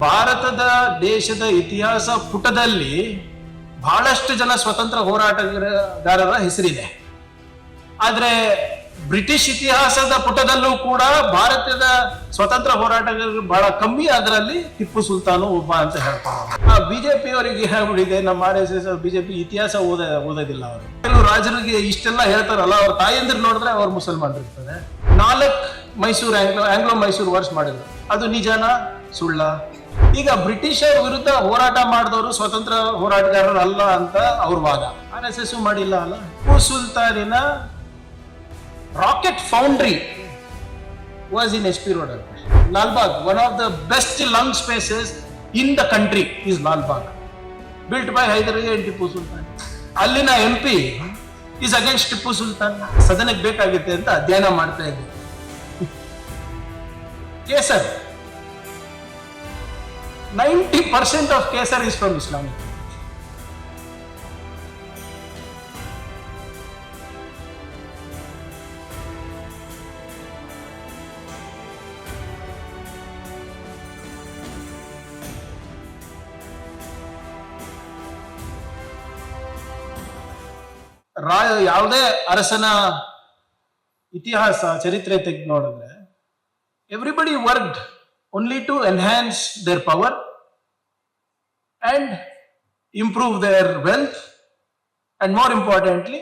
ಭಾರತದ ದೇಶದ ಇತಿಹಾಸ ಪುಟದಲ್ಲಿ ಬಹಳಷ್ಟು ಜನ ಸ್ವತಂತ್ರ ಹೋರಾಟಗಾರರ ಹೆಸರಿದೆ. ಆದ್ರೆ ಬ್ರಿಟಿಷ್ ಇತಿಹಾಸದ ಪುಟದಲ್ಲೂ ಕೂಡ ಭಾರತದ ಸ್ವತಂತ್ರ ಹೋರಾಟಗಾರರು ಬಹಳ ಕಮ್ಮಿ. ಅದರಲ್ಲಿ ಟಿಪ್ಪು ಸುಲ್ತಾನು ಒಬ್ಬ ಅಂತ ಹೇಳ್ತಾರೆ. ಆ ಬಿಜೆಪಿ ಅವರಿಗೆ ಹೇಳ್ಬಿಟ್ಟಿದೆ, ನಮ್ಮ RSS ಬಿಜೆಪಿ ಇತಿಹಾಸ ಓದೋದಿಲ್ಲ ಅವರು. ಕೆಲವು ರಾಜರಿಗೆ ಇಷ್ಟೆಲ್ಲ ಹೇಳ್ತಾರಲ್ಲ, ಅವ್ರ ತಾಯಂದಿರು ನೋಡಿದ್ರೆ ಅವ್ರು ಮುಸಲ್ಮಾನರು ಇರ್ತಾರೆ. 4 ಮೈಸೂರು ಆಂಗ್ಲೋ ಮೈಸೂರು ವರ್ಷ ಮಾಡಿದ್ರು. ಅದು ನಿಜಾನ ಸುಳ್ಳ? ಈಗ ಬ್ರಿಟಿಷರ ವಿರುದ್ಧ ಹೋರಾಟ ಮಾಡಿದವರು ಸ್ವತಂತ್ರ ಹೋರಾಟಗಾರರು ಅಲ್ಲ ಅಂತ ಅವ್ರ ವಾದ. RSS ಮಾಡಿಲ್ಲ ಅಲ್ಲ. ಟಿಪ್ಪು ಸುಲ್ತಾನಿನ rocket foundry was in SP Road. Lal Bagh, one of the best lung spaces in the country is Lal Bagh, built by Hyder Ali and Tippu Sultan. ಅಲ್ಲಿನ MP is against Tipu Sultan. ಸದನಕ್ಕೆ ಬೇಕಾಗುತ್ತೆ ಅಂತ ಅಧ್ಯಯನ ಮಾಡ್ತಾ ಇದ್ದೆ. Kesar 90% of Kesar is from Islamic. ಯಾವುದೇ ಅರಸನ ಇತಿಹಾಸ ಚರಿತ್ರೆ ತೆಗೆದು ನೋಡಿದ್ರೆ everybody worked only to enhance their power and improve their wealth, and more importantly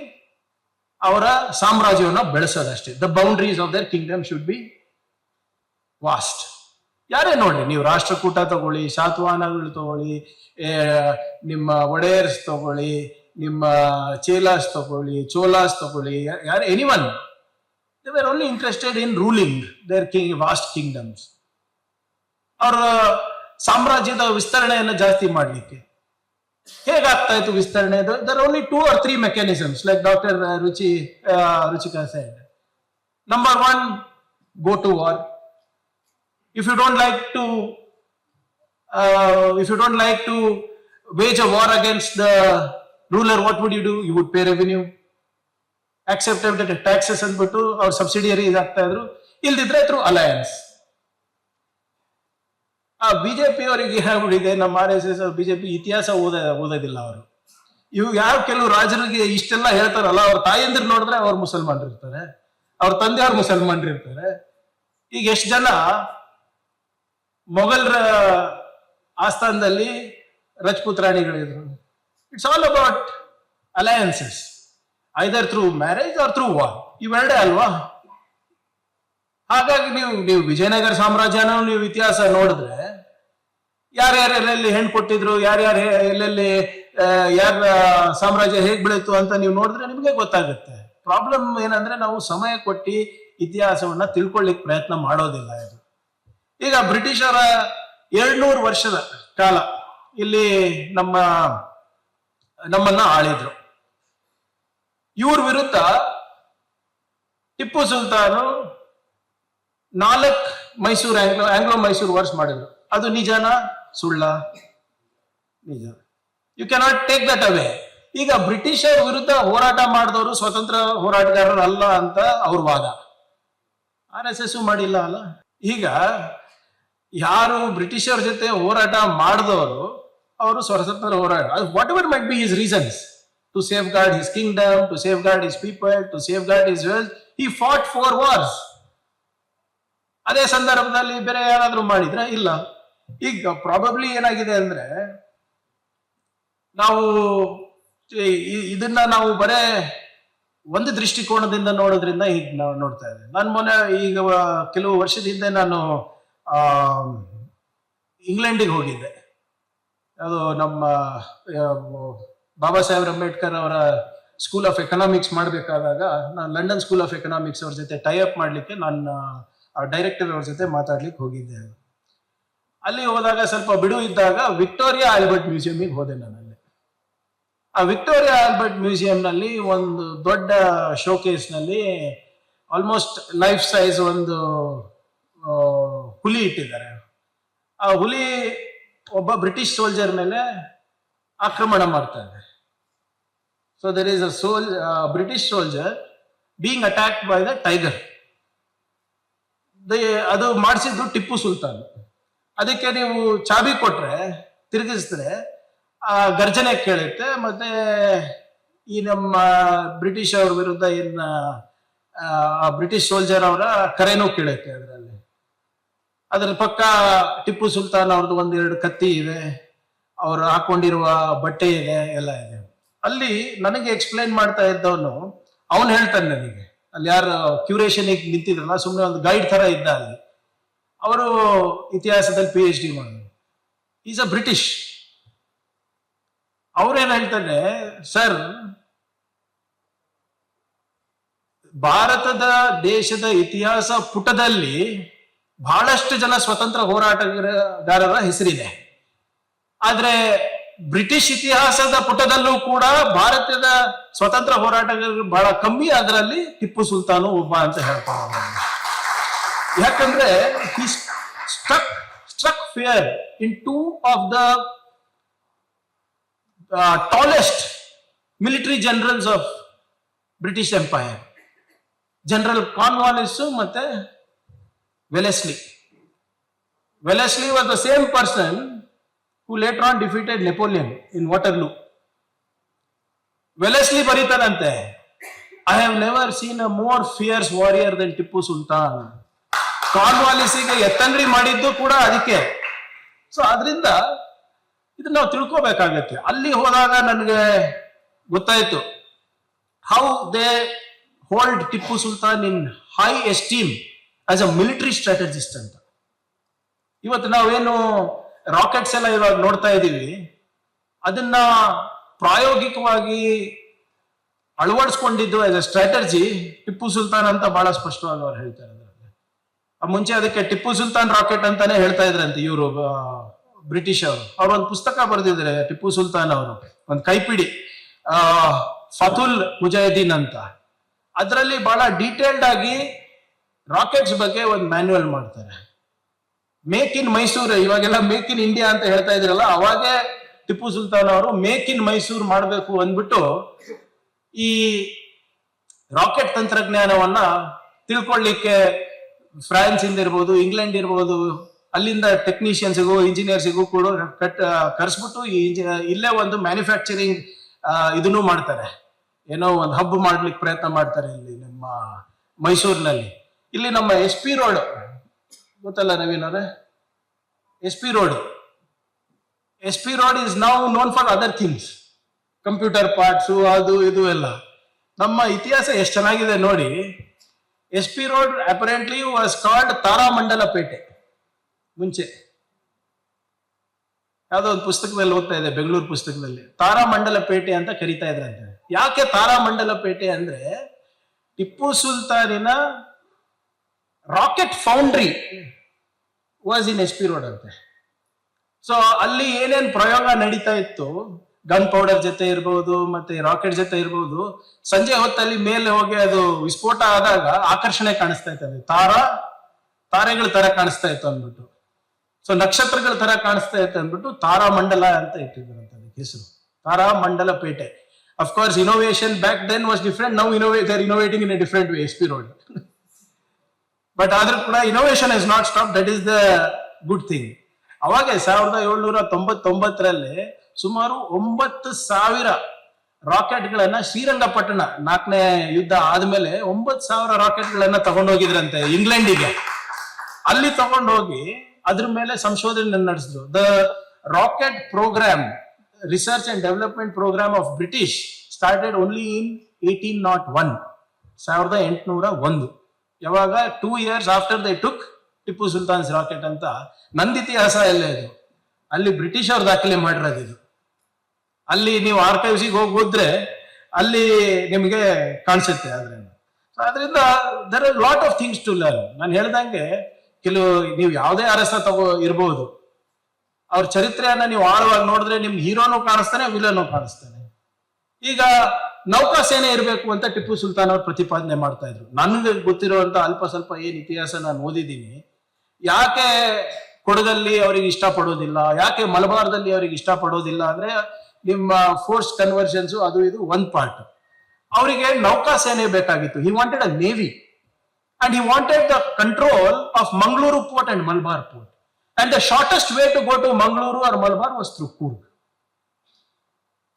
ಅವರ ಸಾಮ್ರಾಜ್ಯವನ್ನು ಬೆಳೆಸೋದಷ್ಟೇ. The boundaries of their kingdom should be vast. ಯಾರೇ ನೋಡಿ, ನೀವು ರಾಷ್ಟ್ರಕೂಟ ತಗೊಳ್ಳಿ, ಶಾತವಾಹನಗಳು ತಗೊಳ್ಳಿ, ನಿಮ್ಮ ಒಡೆಯರ್ಸ್ ತಗೊಳ್ಳಿ, ನಿಮ್ಮ ಚೇಲಾಸ್ ತಗೊಳ್ಳಿ, ಚೋಲಾಸ್ ತಗೊಳ್ಳಿ, ಯಾರು anyone, they were only interested in ruling their vast kingdoms. ಅವರ ಸಾಮ್ರಾಜ್ಯದ ವಿಸ್ತರಣೆಯನ್ನು ಜಾಸ್ತಿ ಮಾಡಲಿಕ್ಕೆ ಹೇಗಾಗ್ತಾ ಇತ್ತು ವಿಸ್ತರಣೆ? There only 2 or 3 mechanisms, like Dr. Ruchika said. Number 1, go to war. If you don't like to wage a war against the ruler, what would you do? You would pay revenue, accept the taxes ಅಂದ್ಬಿಟ್ಟು ಅವ್ರ ಸಬ್ಸಿಡಿಯರೀಸ್ ಆಗ್ತಾ ಇದ್ರು. ಇಲ್ದಿದ್ರೆ through alliance. ಆ BJP ಅವರಿಗೆ ಹೇಳ್ಬಿಟ್ಟಿದೆ, ನಮ್ಮ RSS BJP ಇತಿಹಾಸ ಓದೋದಿಲ್ಲ ಅವರು. ಇವು ಕೆಲವು ರಾಜರಿಗೆ ಇಷ್ಟೆಲ್ಲ ಹೇಳ್ತಾರಲ್ಲ, ಅವ್ರ ತಾಯಂದಿರು ನೋಡಿದ್ರೆ ಅವ್ರು ಮುಸಲ್ಮಾನರು ಇರ್ತಾರೆ, ಅವ್ರ ತಂದೆಯವ್ರು ಮುಸಲ್ಮಾನರು ಇರ್ತಾರೆ. ಈಗ ಎಷ್ಟು ಜನ ಮೊಘಲರ ಆಸ್ಥಾನದಲ್ಲಿ ರಜಪೂತ್ ರಾಣಿಗಳಿದ್ರು. It's all about alliances, either through marriage or through war. ಇವೆರಡೇ ಅಲ್ವಾ? ಹಾಗಾಗಿ ನೀವು ವಿಜಯನಗರ ಸಾಮ್ರಾಜ್ಯನ ನೀವು ಇತಿಹಾಸ ನೋಡಿದ್ರೆ ಯಾರ್ಯಾರು ಎಲ್ಲೆಲ್ಲಿ ಹೆಣ್ಣು ಕೊಟ್ಟಿದ್ರು, ಯಾರ್ಯಾರು ಎಲ್ಲೆಲ್ಲಿ ಯಾರ ಸಾಮ್ರಾಜ್ಯ ಹೇಗ್ ಬೆಳೀತು ಅಂತ ನೀವು ನೋಡಿದ್ರೆ ನಿಮಗೆ ಗೊತ್ತಾಗುತ್ತೆ. ಪ್ರಾಬ್ಲಮ್ ಏನಂದ್ರೆ ನಾವು ಸಮಯ ಕೊಟ್ಟು ಇತಿಹಾಸವನ್ನ ತಿಳ್ಕೊಳ್ಳಿಕ್ ಪ್ರಯತ್ನ ಮಾಡೋದಿಲ್ಲ. ಇದು ಈಗ ಬ್ರಿಟಿಷರ 200 ವರ್ಷದ ಕಾಲ ಇಲ್ಲಿ ನಮ್ಮನ್ನ ಆಳಿದ್ರು. ಇವ್ರ ವಿರುದ್ಧ ಟಿಪ್ಪು ಸುಲ್ತಾನು 4 ಮೈಸೂರು ಆಂಗ್ಲೋ ಮೈಸೂರು ವರ್ಷ ಮಾಡಿದ್ರು. ಅದು ನಿಜಾನ ಸುಳ್ಳ? ನಿಜ. ಯು ಕ್ಯಾನಾಟ್ ಟೇಕ್ ದಟ್ ಅವೇ. ಈಗ ಬ್ರಿಟಿಷರ ವಿರುದ್ಧ ಹೋರಾಟ ಮಾಡಿದವರು ಸ್ವತಂತ್ರ ಹೋರಾಟಗಾರರು ಅಲ್ಲ ಅಂತ ಅವ್ರ ವಾದ. RSS ಮಾಡಿಲ್ಲ ಅಲ್ಲ. ಈಗ ಯಾರು ಬ್ರಿಟಿಷರ ಜೊತೆ ಹೋರಾಟ ಮಾಡಿದವರು ಅವರು ಸ್ವತಂತ್ರ ಹೋರಾಟ, what ever might be his reasons, to safeguard his kingdom, to safeguard his people, to safeguard his wealth, he fought 4 wars. ಅದೇ ಸಂದರ್ಭದಲ್ಲಿ ಬೇರೆ ಯಾರಾದ್ರೂ ಮಾಡಿದ್ರೆ ಇಲ್ಲ. ಈಗ ಪ್ರಾಬಬ್ಲಿ ಏನಾಗಿದೆ ಅಂದ್ರೆ, ನಾವು ಬರೇ ಒಂದು ದೃಷ್ಟಿಕೋನದಿಂದ ನೋಡೋದ್ರಿಂದ ಈಗ ನಾವು ನೋಡ್ತಾ ಇದ್ದೇವೆ. ನಾನು ಮೊನ್ನೆ ಈಗ ಕೆಲವು ವರ್ಷದಿಂದ ನಾನು ಇಂಗ್ಲೆಂಡಿಗೆ ಹೋಗಿದ್ದೆ. ಅದು ನಮ್ಮ ಬಾಬಾ ಸಾಹೇಬ್ ಅಂಬೇಡ್ಕರ್ ಅವರ ಸ್ಕೂಲ್ ಆಫ್ ಎಕನಾಮಿಕ್ಸ್ ಮಾಡಬೇಕಾದಾಗ ನಾನು ಲಂಡನ್ ಸ್ಕೂಲ್ ಆಫ್ ಎಕನಾಮಿಕ್ಸ್ ಅವ್ರ ಜೊತೆ ಟೈ ಅಪ್ ಮಾಡ್ಲಿಕ್ಕೆ ನಾನು ಡೈರೆಕ್ಟರ್ ಅವ್ರ ಜೊತೆ ಮಾತಾಡ್ಲಿಕ್ಕೆ ಹೋಗಿದ್ದೆ. ಅಲ್ಲಿ ಹೋದಾಗ ಸ್ವಲ್ಪ ಬಿಡು ಇದ್ದಾಗ ವಿಕ್ಟೋರಿಯಾ ಆಲ್ಬರ್ಟ್ ಮ್ಯೂಸಿಯಂಗೆ ಹೋದೆ ನಾನಲ್ಲಿ. ಆ ವಿಕ್ಟೋರಿಯಾ ಆಲ್ಬರ್ಟ್ ಮ್ಯೂಸಿಯಂ ನಲ್ಲಿ ಒಂದು ದೊಡ್ಡ ಶೋಕೇಸ್ ನಲ್ಲಿ ಆಲ್ಮೋಸ್ಟ್ ಲೈಫ್ ಸೈಜ್ ಒಂದು ಹುಲಿ ಇಟ್ಟಿದ್ದಾರೆ. ಆ ಹುಲಿ ಒಬ್ಬ ಬ್ರಿಟಿಷ್ ಸೋಲ್ಜರ್ ಮೇಲೆ ಆಕ್ರಮಣ ಮಾಡ್ತಾ ಇದೆ. So there is a British soldier being attacked by the tiger. ಅದು ಮಾಡಿಸಿದ್ದು ಟಿಪ್ಪು ಸುಲ್ತಾನ್. ಅದಕ್ಕೆ ನೀವು ಚಾಬಿ ಕೊಟ್ರೆ ತಿರುಗಿಸಿದ್ರೆ ಆ ಗರ್ಜನೆ ಕೇಳುತ್ತೆ, ಮತ್ತೆ ಈ ನಮ್ಮ ಬ್ರಿಟಿಷ್ ಅವ್ರ ವಿರುದ್ಧ ಏನ್ ಬ್ರಿಟಿಷ್ ಸೋಲ್ಜರ್ ಅವರ ಕರೆನೂ ಕೇಳುತ್ತೆ. ಅದರ ಪಕ್ಕ ಟಿಪ್ಪು ಸುಲ್ತಾನ್ ಅವ್ರದ್ದು ಒಂದೆರಡು ಕತ್ತಿ ಇದೆ, ಅವ್ರು ಹಾಕೊಂಡಿರುವ ಬಟ್ಟೆ ಇದೆ, ಎಲ್ಲ ಇದೆ. ಅಲ್ಲಿ ನನಗೆ ಎಕ್ಸ್ಪ್ಲೈನ್ ಮಾಡ್ತಾ ಇದ್ದವನು ಅವನು ಹೇಳ್ತಾನೆ ನನಗೆ, ಅಲ್ಲಿ ಯಾರು ಕ್ಯೂರೇಷನ್ ನಿಂತಿದ್ರಲ್ಲ ಸುಮ್ಮನೆ ಒಂದು ಗೈಡ್ ತರ ಇದ್ದ ಅಲ್ಲಿ, ಅವರು ಇತಿಹಾಸದಲ್ಲಿ PhD ಮಾಡಿದ್ರು, ಈಸ್ ಅ ಬ್ರಿಟಿಷ್. ಅವ್ರೇನ್ ಹೇಳ್ತಾನೆ, ಸರ್ ಭಾರತದ ದೇಶದ ಇತಿಹಾಸ ಪುಟದಲ್ಲಿ ಬಹಳಷ್ಟು ಜನ ಸ್ವತಂತ್ರ ಹೋರಾಟಗಾರರ ಹೆಸರಿದೆ, ಆದ್ರೆ ಬ್ರಿಟಿಷ್ ಇತಿಹಾಸದ ಪುಟದಲ್ಲೂ ಕೂಡ ಭಾರತದ ಸ್ವತಂತ್ರ ಹೋರಾಟಗಾರರು ಬಹಳ ಕಮ್ಮಿ, ಅದರಲ್ಲಿ ಟಿಪ್ಪು ಸುಲ್ತಾನು ಒಬ್ಬ ಅಂತ ಹೇಳ್ತಾರೆ. ಯಾಕಂದ್ರೆ struck fear in two of the tallest military generals of British empire, general Cornwallis ಮತ್ತೆ Wellesley. Wellesley was the same person who later on defeated Napoleon in Waterloo. Wellesley ಬರೀತಾರಂತೆ, I have never seen a more fierce warrior than Tippu Sultan. ಕಾರ್ನ್ವಾಲಿಸಿಗೆ ಎತ್ತಂಗಡಿ ಮಾಡಿದ್ದು ಕೂಡ ಅದಕ್ಕೆ. So ಅದರಿಂದ ಇದನ್ನ ನಾವು ತಿಳ್ಕೋಬೇಕಾಗತ್ತೆ. ಅಲ್ಲಿ ಹೋದಾಗ ನನಗೆ ಗೊತ್ತಾಯ್ತು how they hold Tipu Sultan in high esteem as a military strategist ಅಂತ. ಇವತ್ತು ನಾವೇನು ರಾಕೆಟ್ಸ್ ಎಲ್ಲ ಇವಾಗ ನೋಡ್ತಾ ಇದ್ದೀವಿ, ಅದನ್ನ ಪ್ರಾಯೋಗಿಕವಾಗಿ ಅಳವಡಿಸ್ಕೊಂಡಿದ್ದು as a strategy Tipu Sultan ಅಂತ ಬಹಳ ಸ್ಪಷ್ಟವಾಗಿ ಅವ್ರು ಹೇಳ್ತಾರೆ. ಮುಂಚೆ ಅದಕ್ಕೆ ಟಿಪ್ಪು ಸುಲ್ತಾನ್ ರಾಕೆಟ್ ಅಂತಾನೆ ಹೇಳ್ತಾ ಇದ್ರಂತೆ ಇವರು ಬ್ರಿಟಿಷ್ ಅವರು. ಅವ್ರು ಒಂದು ಪುಸ್ತಕ ಬರೆದಿದ್ರೆ ಟಿಪ್ಪು ಸುಲ್ತಾನ್ ಅವರು, ಒಂದು ಕೈಪಿಡಿ ಫತುಲ್ ಮುಜಾಹಿದೀನ್ ಅಂತ. ಅದರಲ್ಲಿ ಬಹಳ ಡೀಟೇಲ್ಡ್ ಆಗಿ ರಾಕೆಟ್ಸ್ ಬಗ್ಗೆ ಒಂದು ಮ್ಯಾನ್ಯುವಲ್ ಮಾಡ್ತಾರೆ. ಮೇಕ್ ಇನ್ ಮೈಸೂರು, ಇವಾಗೆಲ್ಲ ಮೇಕ್ ಇನ್ ಇಂಡಿಯಾ ಅಂತ ಹೇಳ್ತಾ ಇದ್ರಲ್ಲ, ಅವಾಗೆ ಟಿಪ್ಪು ಸುಲ್ತಾನ್ ಅವರು ಮೇಕ್ ಇನ್ ಮೈಸೂರು ಮಾಡಬೇಕು ಅಂದ್ಬಿಟ್ಟು ಈ ರಾಕೆಟ್ ತಂತ್ರಜ್ಞಾನವನ್ನ ತಿಳ್ಕೊಳ್ಳಿಕ್ಕೆ ಫ್ರಾನ್ಸ್ ಇಂದ ಇರ್ಬೋದು, ಇಂಗ್ಲೆಂಡ್ ಇರ್ಬೋದು, ಅಲ್ಲಿಂದ ಟೆಕ್ನಿಷಿಯನ್ಸ್ಗೂ ಇಂಜಿನಿಯರ್ಸಿಗೂ ಕೂಡ ಕರೆಸ್ಬಿಟ್ಟು ಇಲ್ಲೇ ಒಂದು ಮ್ಯಾನುಫ್ಯಾಕ್ಚರಿಂಗ್ ಇದನ್ನು ಮಾಡ್ತಾರೆ. ಏನೋ ಒಂದು ಹಬ್ ಮಾಡ್ಲಿಕ್ಕೆ ಪ್ರಯತ್ನ ಮಾಡ್ತಾರೆ ಇಲ್ಲಿ ನಮ್ಮ ಮೈಸೂರಿನಲ್ಲಿ. ಇಲ್ಲಿ ನಮ್ಮ SP ರೋಡ್ ಗೊತ್ತಲ್ಲ ನವೀನ್ ಅವರೇ, SP road is now known for other things, computer parts ಅದು ಇದು ಎಲ್ಲ. ನಮ್ಮ ಇತಿಹಾಸ ಎಷ್ಟು ಚೆನ್ನಾಗಿದೆ ನೋಡಿ. SP road apparently was called Taramandala Pete. ಮುಂಚೆ ಯಾವ್ದೋ ಒಂದು ಪುಸ್ತಕದಲ್ಲಿ ಓದ್ತಾ ಇದೆ, ಬೆಂಗಳೂರು ಪುಸ್ತಕದಲ್ಲಿ ತಾರಾಮಂಡಲ ಪೇಟೆ ಅಂತ ಕರಿತಾ ಇದ್ರಂತೆ. ಯಾಕೆ ತಾರಾಮಂಡಲ ಪೇಟೆ ಅಂದ್ರೆ ಟಿಪ್ಪು ಸುಲ್ತಾನಿನ rocket foundry was in SP road ಅಂತೆ. ಸೊ ಅಲ್ಲಿ ಏನೇನ್ ಪ್ರಯೋಗ ನಡೀತಾ ಇತ್ತು, ಗನ್ ಪೌಡರ್ ಜೊತೆ ಇರ್ಬೋದು, ಮತ್ತೆ ರಾಕೆಟ್ ಜೊತೆ ಇರ್ಬೋದು, ಸಂಜೆ ಹೊತ್ತಲ್ಲಿ ಮೇಲೆ ಹೋಗಿ ಅದು ವಿಸ್ಫೋಟ ಆದಾಗ ಆಕರ್ಷಣೆ ಕಾಣಿಸ್ತಾ ಇತ್ತು. ಅದು ತಾರೆಗಳ ತರ ಕಾಣಿಸ್ತಾ ಇತ್ತು ಅಂದ್ಬಿಟ್ಟು, ಸೊ ನಕ್ಷತ್ರಗಳ ತರ ಕಾಣಿಸ್ತಾ ಇತ್ತು ಅಂದ್ಬಿಟ್ಟು ತಾರಾಮಂಡಲ ಅಂತ ಇಟ್ಟಿದ್ರು ಅಂತ ಅದಕ್ಕೆ ಹೆಸರು, Taramandala Pete. Of course innovation back then was different, now they innovating in a different way SP road. But ಆದ್ರೂ ಕೂಡ innovation is not stop, that is the good thing. ಅವಾಗ 1799ರಲ್ಲಿ ಸುಮಾರು 9,000 ರಾಕೆಟ್ಗಳನ್ನ ಶ್ರೀರಂಗಪಟ್ಟಣ 4ನೇ ಯುದ್ಧ ಆದ್ಮೇಲೆ 9,000 ರಾಕೆಟ್ಗಳನ್ನ ತಗೊಂಡೋಗಿದ್ರಂತೆ ಇಂಗ್ಲೆಂಡಿಗೆ. ಅಲ್ಲಿ ತಗೊಂಡೋಗಿ ಅದ್ರ ಮೇಲೆ ಸಂಶೋಧನೆ ನಡೆಸಿದ್ರು. The rocket programme, research and development programme of British started only in 1801, 1801. ಯಾವಾಗ 2 years after they took Tipu Sultan's rocket ಅಂತ. ನಂದು ಇತಿಹಾಸ ಎಲ್ಲ ಇದು, ಅಲ್ಲಿ ಬ್ರಿಟಿಷ್ ಅವ್ರು ದಾಖಲೆ ಮಾಡಿರೋದು ಇದು. ಅಲ್ಲಿ ನೀವು ಆರ್ಕೈವ್ಸಿಗೆ ಹೋಗಿ ಹೋದ್ರೆ ಅಲ್ಲಿ ನಿಮಗೆ ಕಾಣಿಸುತ್ತೆ. ಅದರಿಂದ there are lot of things to learn. ನಾನು ಹೇಳ್ದಂಗೆ ಕೆಲವು ನೀವು ಯಾವುದೇ ಅರಸ ಇರ್ಬೋದು, ಅವ್ರ ಚರಿತ್ರೆಯನ್ನ ನೀವು ಆಳವಾಗಿ ನೋಡಿದ್ರೆ ನಿಮ್ಗೆ ಹೀರೋನು ಕಾಣಿಸ್ತಾನೆ, ವಿಲನು ಕಾಣಿಸ್ತಾನೆ. ಈಗ ನೌಕಾಸೇನೆ ಇರಬೇಕು ಅಂತ ಟಿಪ್ಪು ಸುಲ್ತಾನ್ ಅವ್ರು ಪ್ರತಿಪಾದನೆ ಮಾಡ್ತಾ ಇದ್ರು. ನನ್ಗೆ ಗೊತ್ತಿರುವಂತ ಅಲ್ಪ ಸ್ವಲ್ಪ ಏನ್ ಇತಿಹಾಸ ನಾನು ಓದಿದ್ದೀನಿ. ಯಾಕೆ ಕೊಡಗಲ್ಲಿ ಅವ್ರಿಗೆ ಇಷ್ಟಪಡೋದಿಲ್ಲ, ಯಾಕೆ ಮಲಬಾರ್ದಲ್ಲಿ ಅವ್ರಿಗೆ ಇಷ್ಟಪಡೋದಿಲ್ಲ ಅಂದ್ರೆ ನಿಮ್ಮ ಫೋರ್ಸ್ ಕನ್ವರ್ಷನ್ಸ್ ಅದು ಇದು ಒಂದ್ ಪಾರ್ಟ್. ಅವರಿಗೆ ನೌಕಾಸೇನೆ ಬೇಕಾಗಿತ್ತು. He wanted a navy and he wanted the control of Mangaluru port and Malabar port. And the shortest way to go to Mangaluru or Malabar was through Coorg.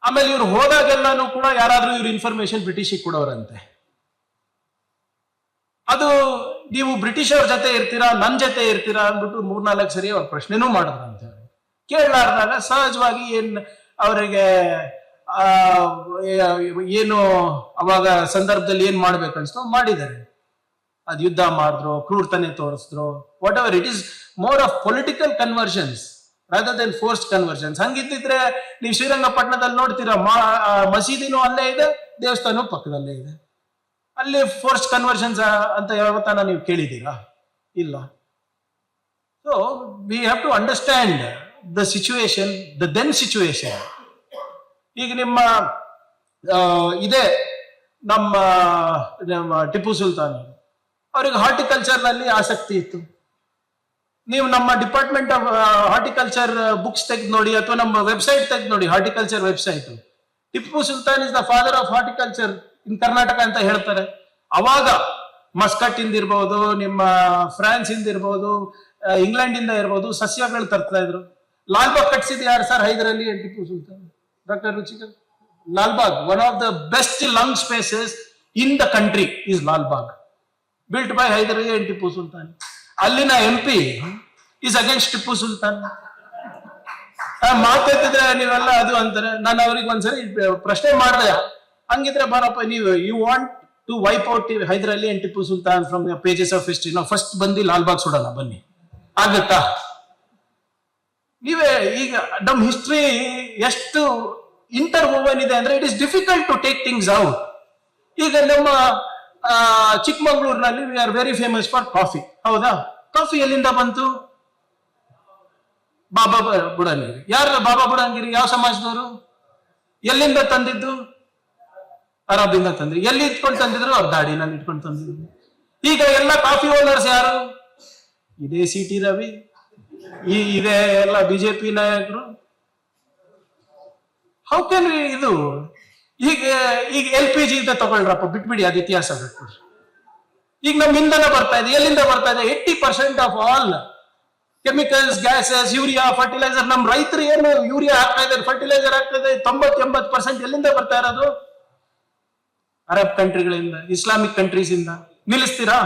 ಆಮೇಲೆ ಇವ್ರು ಹೋದಾಗೆಲ್ಲಾನು ಕೂಡ ಯಾರಾದ್ರೂ ಇವ್ರ ಇನ್ಫಾರ್ಮೇಶನ್ ಬ್ರಿಟಿಷಿಗೆ ಕೊಡೋರಂತೆ. ಅದು ನೀವು ಬ್ರಿಟಿಷರ ಜೊತೆ ಇರ್ತೀರಾ, ನನ್ನ ಜೊತೆ ಇರ್ತೀರಾ ಅಂದ್ಬಿಟ್ಟು 3-4 ಸರಿ ಅವ್ರ ಪ್ರಶ್ನೆನೂ ಮಾಡಿದ್ರಂತೆ. ಕೇಳಲಾರ್ದಾಗ ಸಹಜವಾಗಿ ಅವರಿಗೆ ಏನು ಅವಾಗ ಸಂದರ್ಭದಲ್ಲಿ ಏನ್ ಮಾಡ್ಬೇಕನ್ಸ್ತೋ ಮಾಡಿದ್ದಾರೆ. ಅದು ಯುದ್ಧ ಮಾಡಿದ್ರು, ಕ್ರೂರತನೆ ತೋರಿಸಿದ್ರು, whatever it is more of political conversions rather than forced conversions. ಹಂಗಿದ್ದಿದ್ರೆ ನೀವು ಶ್ರೀರಂಗಪಟ್ಟಣದಲ್ಲಿ ನೋಡ್ತೀರಾ, ಮಸೀದಿನೂ ಅಲ್ಲೇ ಇದೆ, ದೇವಸ್ಥಾನ ಪಕ್ಕದಲ್ಲೇ ಇದೆ. ಅಲ್ಲಿ ಫೋರ್ಸ್ಡ್ ಕನ್ವರ್ಷನ್ಸ್ ಅಂತ ಯಾವತ್ತಾನ ನೀವು ಕೇಳಿದ್ದೀರಾ? ಇಲ್ಲ. So we have to understand the situation, the then situation. ಈಗ ನಿಮ್ಮ ಇದೇ ನಮ್ಮ ಟಿಪ್ಪು ಸುಲ್ತಾನ್ ಅವ್ರಿಗೆ ಹಾರ್ಟಿಕಲ್ಚರ್ ನಲ್ಲಿ ಆಸಕ್ತಿ ಇತ್ತು. ನೀವು ನಮ್ಮ ಡಿಪಾರ್ಟ್ಮೆಂಟ್ ಆಫ್ ಹಾರ್ಟಿಕಲ್ಚರ್ ಬುಕ್ಸ್ ತೆಗೆದು ನೋಡಿ, ಅಥವಾ ನಮ್ಮ ವೆಬ್ಸೈಟ್ ತೆಗೆದು ನೋಡಿ, horticulture website, Tipu Sultan is the father of horticulture in Karnataka ಅಂತ ಹೇಳ್ತಾರೆ. ಅವಾಗ ಮಸ್ಕಟ್ ಇಂದ ಇರ್ಬೋದು, ನಿಮ್ಮ ಫ್ರಾನ್ಸ್ ಇಂದ ಇರ್ಬೋದು, ಇಂಗ್ಲೆಂಡ್ ಇಂದ ಇರ್ಬೋದು, ಸಸ್ಯಗಳು ತರ್ತಾ ಇದ್ರು. ಲಾಲ್ಬಾಗ್ ಕಟ್ಸಿದ್ ಯಾರು sir? Hyder Ali Tipu Sultan. Doctor Ruchikar, Lalbagh one of the best lung spaces in the country is Lalbagh, built by Hyder and Tipu Sultan. ಅಲ್ಲಿನ MP is against Tipu Sultan. ಮಾತಾಡ್ತಿದ್ರೆ ನೀವೆಲ್ಲ ಅದು ಅಂತಾರೆ. ನಾನು ಅವ್ರಿಗೆ ಒಂದ್ಸರಿ ಪ್ರಶ್ನೆ ಮಾಡಿದೆ, ಹಂಗಿದ್ರೆ ಬಾರಪ್ಪ, ನೀವು you want to wipe out Hyder Ali and Tipu Sultan from the pages of history, ನಾವು ಫಸ್ಟ್ ಬಂದು ಲಾಲ್ಬಾಗ್ ಸುಡೋಣ ಬನ್ನಿ, ಆಗತ್ತಾ? ನೀವೇ ಈಗ ನಮ್ಮ ಹಿಸ್ಟ್ರಿ ಎಷ್ಟು ಇಂಟರ್ ಓವನ್ ಇದೆ ಅಂದ್ರೆ it is difficult to take things out. ಈಗ ನಮ್ಮ ಚಿಕ್ಕಮಗಳೂರಿನಲ್ಲಿ we are very famous for coffee, ಹೌದಾ? ಕಾಫಿ ಎಲ್ಲಿಂದ ಬಂತು? ಬಾಬಾ ಬುಡನ್ಗಿರಿ. ಯಾರು ಬಾಬಾ ಬುಡನ್ಗಿರಿ? ಯಾವ ಸಮಾಜದವರು? ಎಲ್ಲಿಂದ ತಂದಿದ್ದು? ಅರಬಿಂದ ತಂದ್ರಿ. ಎಲ್ಲಿ ಇಟ್ಕೊಂಡು ತಂದಿದ್ರು? ಅವ್ರ ದಾಡಿನಲ್ಲಿ ಇಟ್ಕೊಂಡು ತಂದಿದ್ರು. ಈಗ ಎಲ್ಲ ಕಾಫಿ ಓನರ್ಸ್ ಯಾರು? ಇದೇ CT ರವಿ, ಇದೇ ಎಲ್ಲ BJP ನಾಯಕರು. ಹೌ ಕ್ಯಾನ್ ಇದು? ಈಗ LPG ಅಂತ ತಗೊಳ್ರಪ್ಪ, ಬಿಟ್ಬಿಡಿ, ಅದು ಇತಿಹಾಸ ಬಿಟ್ಬಿಡ್ರಿ. ಈಗ ನಮ್ಮ ಇಂಧನ ಬರ್ತಾ ಇದೆ, ಎಲ್ಲಿಂದ ಬರ್ತಾ ಇದೆ? 80% of all chemicals, gases, urea, fertiliser. ನಮ್ಮ ರೈತರು ಏನು ಯೂರಿಯಾ ಹಾಕ್ತಾ ಇದ್ದಾರೆ, ಫರ್ಟಿಲೈಸರ್ ಆಗ್ತಾ ಇದೆ, 90-80% ಎಲ್ಲಿಂದ ಬರ್ತಾ ಇರೋದು? ಅರಬ್ ಕಂಟ್ರಿಗಳಿಂದ, ಇಸ್ಲಾಮಿಕ್ ಕಂಟ್ರೀಸ್ ಇಂದ. ನಿಲ್ಲಿಸ್ತೀರಾ?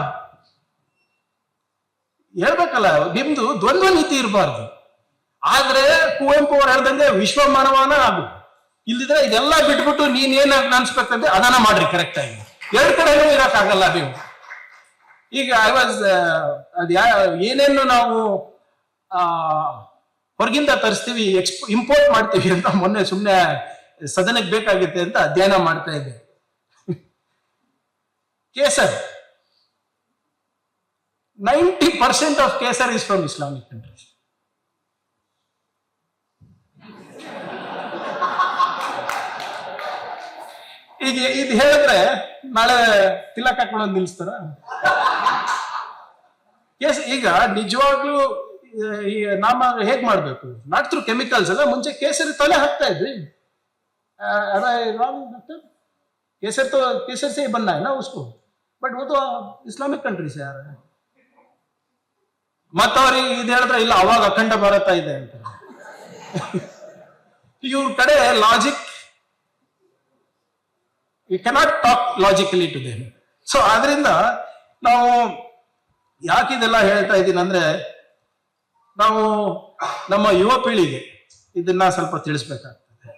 ಹೇಳ್ಬೇಕಲ್ಲ, ನಿಮ್ದು ದ್ವಂದ್ವ ನೀತಿ ಇರಬಾರ್ದು. ಆದ್ರೆ ಕುವೆಂಪು ಅವ್ರು ಹೇಳ್ದಂಗೆ ವಿಶ್ವ ಮಾನವನ ಆಗು. ಇಲ್ದಿದ್ರೆ ಇದೆಲ್ಲ ಬಿಟ್ಬಿಟ್ಟು ನೀನ್ ಏನ್ ಅನ್ಸ್ಬೇಕಂದ್ರೆ ಅದನ್ನ ಮಾಡ್ರಿ ಕರೆಕ್ಟ್ ಆಗಿ. ಎರಡ್ ಕಡೆನೂ ಇರಕ್ಕಾಗಲ್ಲ ನೀವು. ಈಗ ಏನೇನು ನಾವು ಹೊರಗಿಂದ ತರಿಸ್ತೀವಿ, ಇಂಪೋರ್ಟ್ ಮಾಡ್ತೀವಿ ಅಂತ ಮೊನ್ನೆ ಸುಮ್ಮನೆ ಸದನಕ್ಕೆ ಬೇಕಾಗುತ್ತೆ ಅಂತ ಅಧ್ಯಯನ ಮಾಡ್ತಾ ಇದ್ದೆ. Kesar, 90% of Kesar is from Islamic countries. ಈಗ ಇದು ಹೇಳಿದ್ರೆ ನಾಳೆ ತಿಲಕ್ ಹಾಕೊಳ್ಳೋದು ನಿಲ್ಲಿಸ್ತಾರ? ಈಗ ನಿಜವಾಗ್ಲೂ ಈ ನಾಮ ಹೇಗ್ ಮಾಡ್ಬೇಕು? ನಾಟ್ ಥ್ರೂ ಕೆಮಿಕಲ್ಸ್ ಅಲ್ಲ. ಮುಂಚೆ ಕೇಸರಿ ತಲೆ ಹಾಕ್ತಾ ಇದ್ವಿ. केसर तो केसर से ही बनना है ना उसको, बट वो तो इस्लामिक कंट्री से आ रहा है. ಮತ್ತವ್ರಿಗೆ ಇದು ಹೇಳಿದ್ರೆ ಇಲ್ಲ ಅವಾಗ ಅಖಂಡ ಭಾರತ ಇದೆ ಅಂತ. ಇವ್ರ ಕಡೆ logic, you cannot talk logically to them. So ಆದ್ರಿಂದ ನಾವು ಯಾಕೆ ಇದೆಲ್ಲ ಹೇಳ್ತಾ ಇದ್ದೀನಿ ಅಂದ್ರೆ, ನಾವು ನಮ್ಮ ಯುವ ಪೀಳಿಗೆ ಇದನ್ನ ಸ್ವಲ್ಪ ತಿಳಿಸ್ಬೇಕಾಗ್ತದೆ.